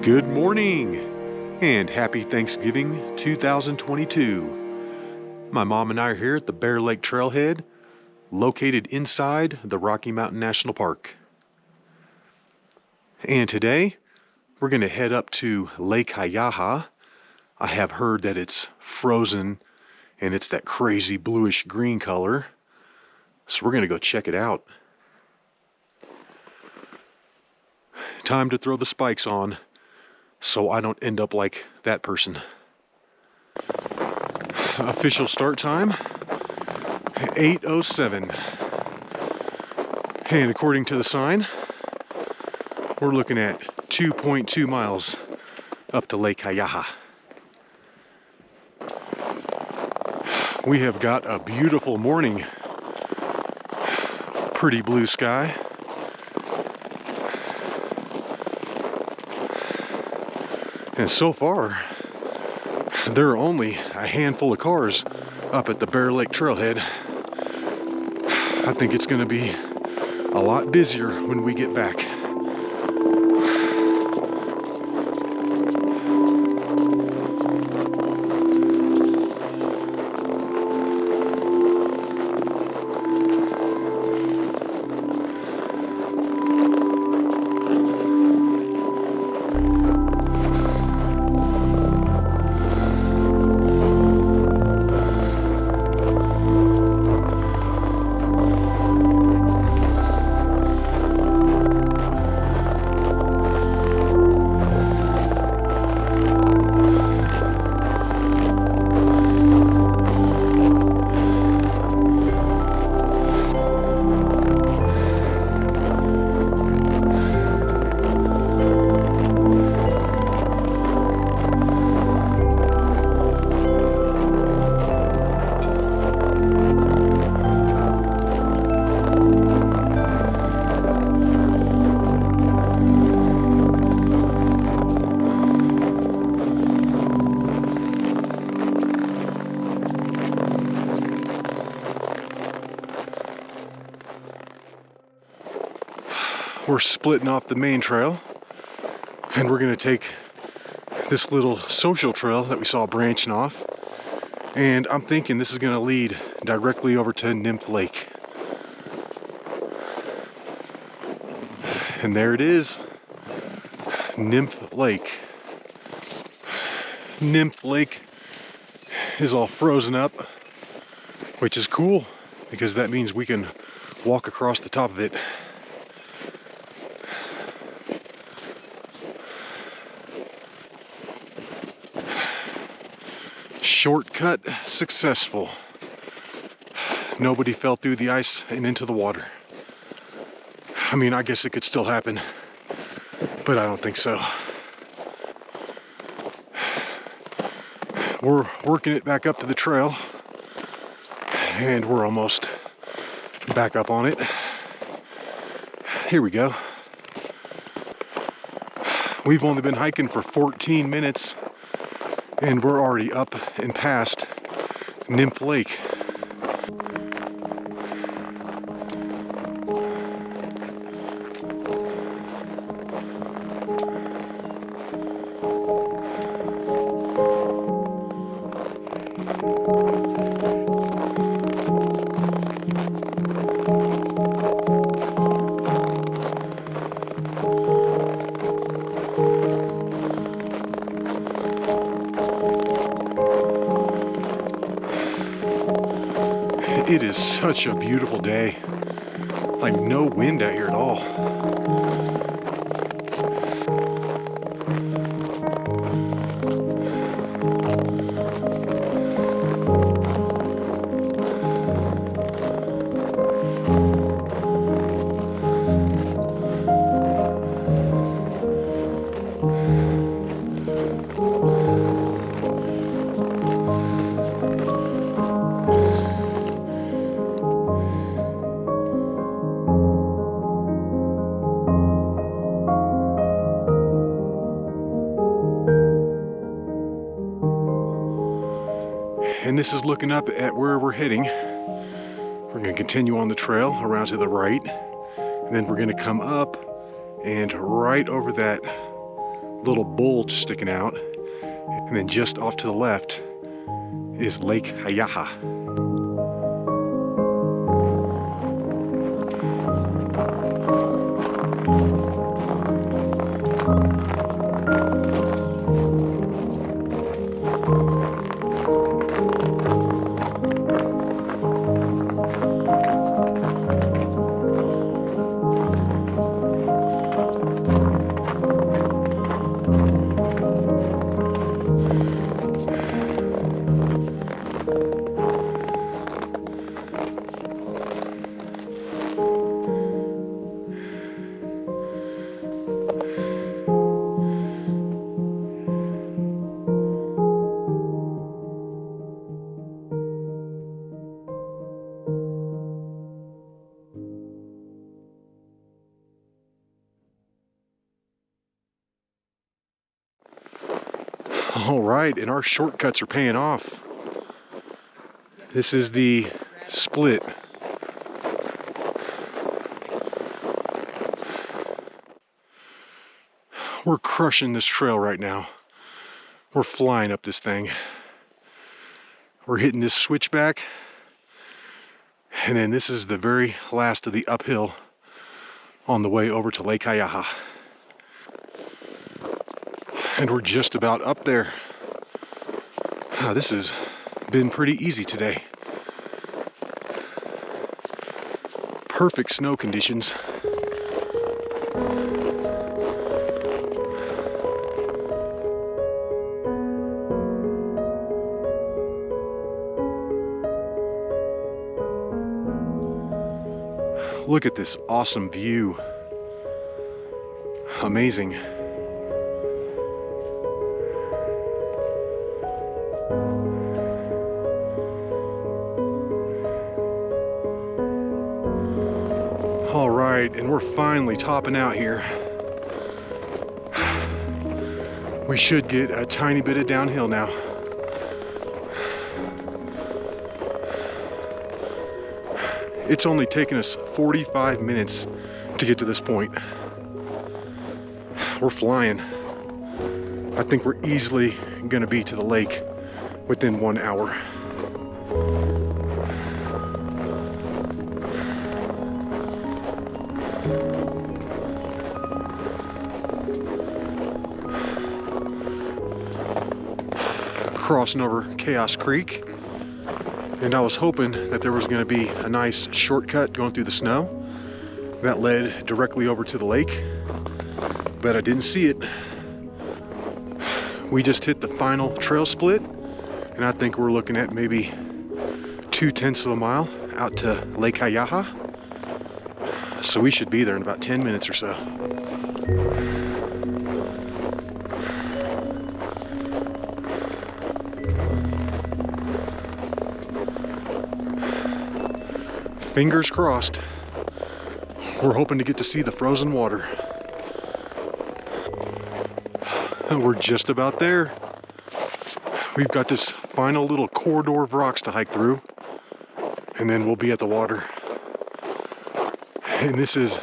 Good morning and happy Thanksgiving 2022. My mom and I are here at the Bear Lake Trailhead, located inside the Rocky Mountain National Park. And today we're going to head up to Lake Haiyaha. I have heard that it's frozen and it's that crazy bluish green color. So we're going to go check it out. Time to throw the spikes on so I don't end up like that person. Official start time, 8:07. And according to the sign, we're looking at 2.2 miles up to Lake Haiyaha. We have got a beautiful morning. Pretty blue sky. And so far, there are only a handful of cars up at the Bear Lake Trailhead. I think it's going to be a lot busier when we get back. We're splitting off the main trail and we're going to take this little social trail that we saw branching off, and I'm thinking this is going to lead directly over to Nymph Lake. And there it is, Nymph Lake. Nymph Lake is all frozen up, which is cool because that means we can walk across the top of it. Shortcut successful. Nobody fell through the ice and into the water. I mean, I guess it could still happen, but I don't think so. We're working it back up to the trail, and we're almost back up on it. Here we go. We've only been hiking for 14 minutes, and we're already up and past Nymph Lake. It is such a beautiful day. Like no wind out here at all. And this is looking up at where we're heading. We're going to continue on the trail around to the right, and then we're going to come up and right over that little bulge sticking out. And then just off to the left is Lake Haiyaha. All right, and our shortcuts are paying off. This is the split. We're crushing this trail right now. We're flying up this thing. We're hitting this switchback. And then this is the very last of the uphill on the way over to Lake Haiyaha. And we're just about up there. This has been pretty easy today. Perfect snow conditions. Look at this awesome view. Amazing. All right, and we're finally topping out here. We should get a tiny bit of downhill now. It's only taken us 45 minutes to get to this point. We're flying. I think we're easily gonna be to the lake within 1 hour. Crossing over Chaos Creek. And I was hoping that there was going to be a nice shortcut going through the snow that led directly over to the lake, but I didn't see it. We just hit the final trail split, and I think we're looking at maybe 2/10 of a mile out to Lake Haiyaha. So we should be there in about 10 minutes or so. Fingers crossed. We're hoping to get to see the frozen water. We're just about there. We've got this final little corridor of rocks to hike through, and then we'll be at the water. And this is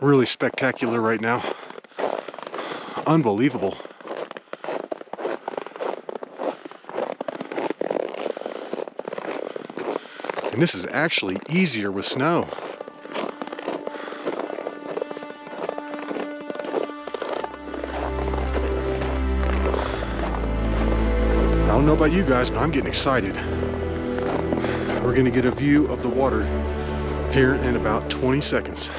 really spectacular right now. Unbelievable. And this is actually easier with snow. I don't know about you guys, but I'm getting excited. We're gonna get a view of the water here in about 20 seconds.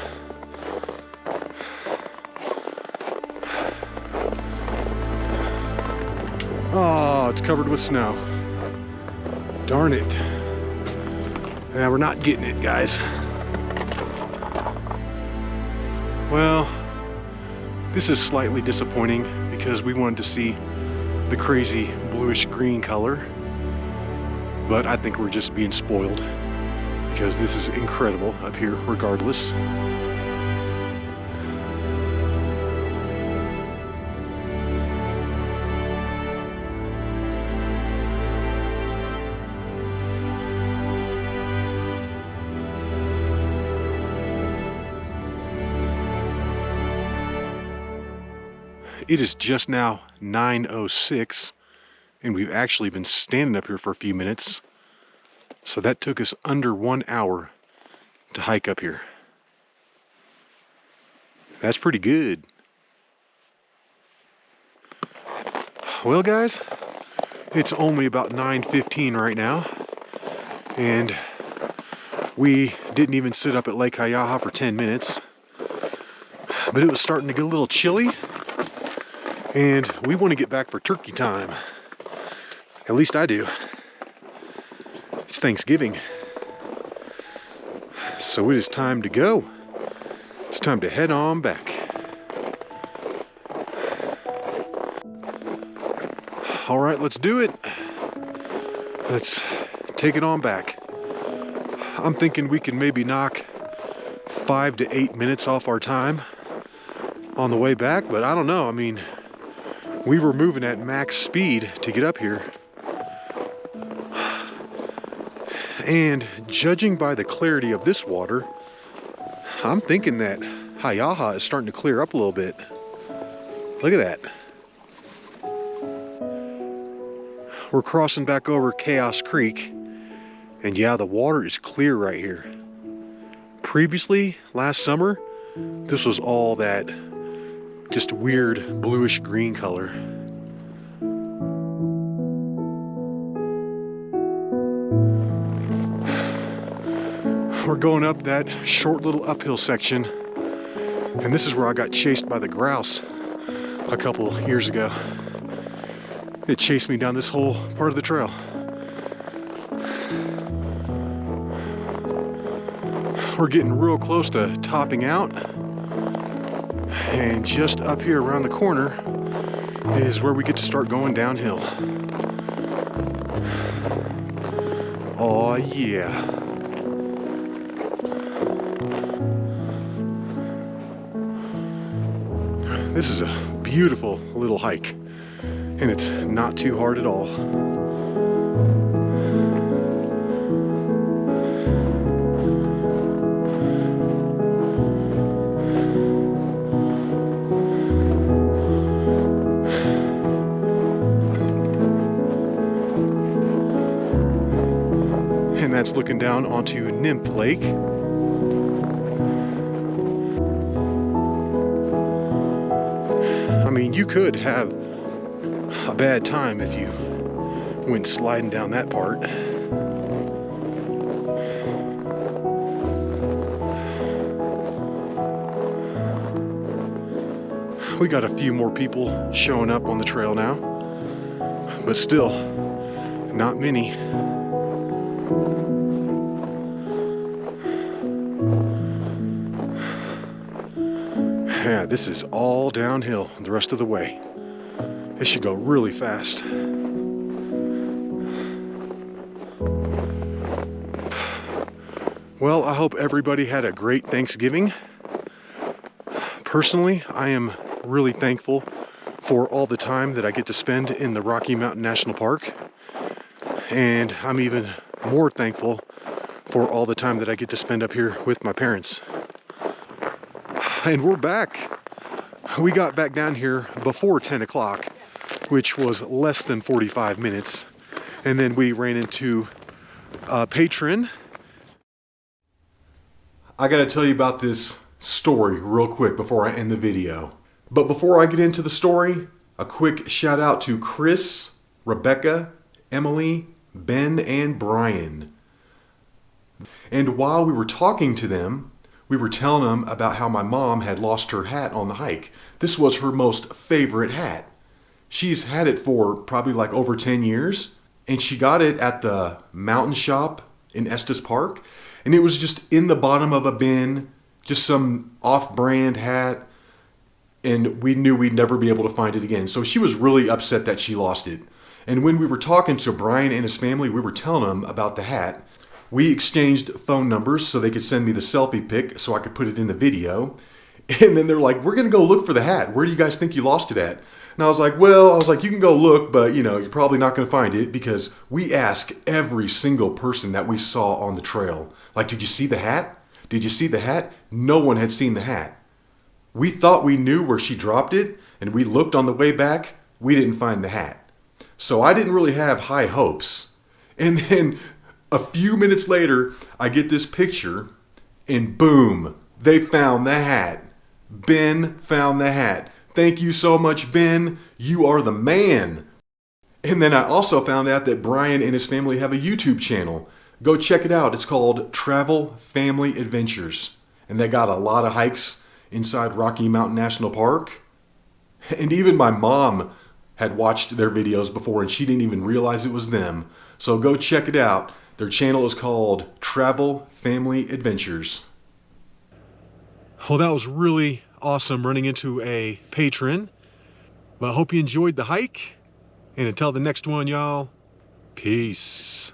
Oh, it's covered with snow. Darn it. Yeah, we're not getting it, guys. Well, this is slightly disappointing because we wanted to see the crazy bluish green color, but I think we're just being spoiled because this is incredible up here regardless. It is just now 9:06, and we've actually been standing up here for a few minutes. So that took us under 1 hour to hike up here. That's pretty good. Well, guys, it's only about 9:15 right now, and we didn't even sit up at Lake Haiyaha for 10 minutes, but it was starting to get a little chilly, and we want to get back for turkey time. At least I do. It's Thanksgiving, so it is time to go. It's time to head on back. All right, let's do it. Let's take it on back. I'm thinking we can maybe knock 5 to 8 minutes off our time on the way back, but I don't know. I mean, we were moving at max speed to get up here. And judging by the clarity of this water, I'm thinking that Haiyaha is starting to clear up a little bit. Look at that. We're crossing back over Chaos Creek, and yeah, the water is clear right here. Previously, last summer, this was all that just weird bluish green color. We're going up that short little uphill section, and this is where I got chased by the grouse a couple years ago. It chased me down this whole part of the trail. We're getting real close to topping out, and just up here around the corner is where we get to start going downhill. Oh yeah. This is a beautiful little hike, and it's not too hard at all. And that's looking down onto Nymph Lake. I mean, you could have a bad time if you went sliding down that part. We got a few more people showing up on the trail now, but still not many. Yeah, this is all downhill the rest of the way. It should go really fast. Well, I hope everybody had a great Thanksgiving. Personally, I am really thankful for all the time that I get to spend in the Rocky Mountain National Park. And I'm even more thankful for all the time that I get to spend up here with my parents. And we're back. We got back down here before 10 o'clock, which was less than 45 minutes. And then we ran into a patron. I gotta tell you about this story real quick before I end the video. But before I get into the story, a quick shout out to Chris, Rebecca, Emily, Ben, and Brian. And while we were talking to them, we were telling them about how my mom had lost her hat on the hike. This was her most favorite hat. She's had it for probably like over 10 years, and she got it at the mountain shop in Estes Park, and it was just in the bottom of a bin, just some off-brand hat, and we knew we'd never be able to find it again. So she was really upset that she lost it. And when we were talking to Brian and his family, we were telling them about the hat. We exchanged phone numbers so they could send me the selfie pic so I could put it in the video. And then they're like, we're going to go look for the hat. Where do you guys think you lost it at? And I was like, you can go look, but you're probably not going to find it, because we ask every single person that we saw on the trail, like, did you see the hat? Did you see the hat? No one had seen the hat. We thought we knew where she dropped it, and we looked on the way back, we didn't find the hat. So I didn't really have high hopes. And then a few minutes later, I get this picture, and boom, they found the hat. Ben found the hat. Thank you so much, Ben. You are the man. And then I also found out that Brian and his family have a YouTube channel. Go check it out. It's called Travel Family Adventures. And they got a lot of hikes inside Rocky Mountain National Park. And even my mom had watched their videos before and she didn't even realize it was them. So go check it out. Their channel is called Travel Family Adventures. Well, that was really awesome running into a patron. But I hope you enjoyed the hike. And until the next one, y'all, peace.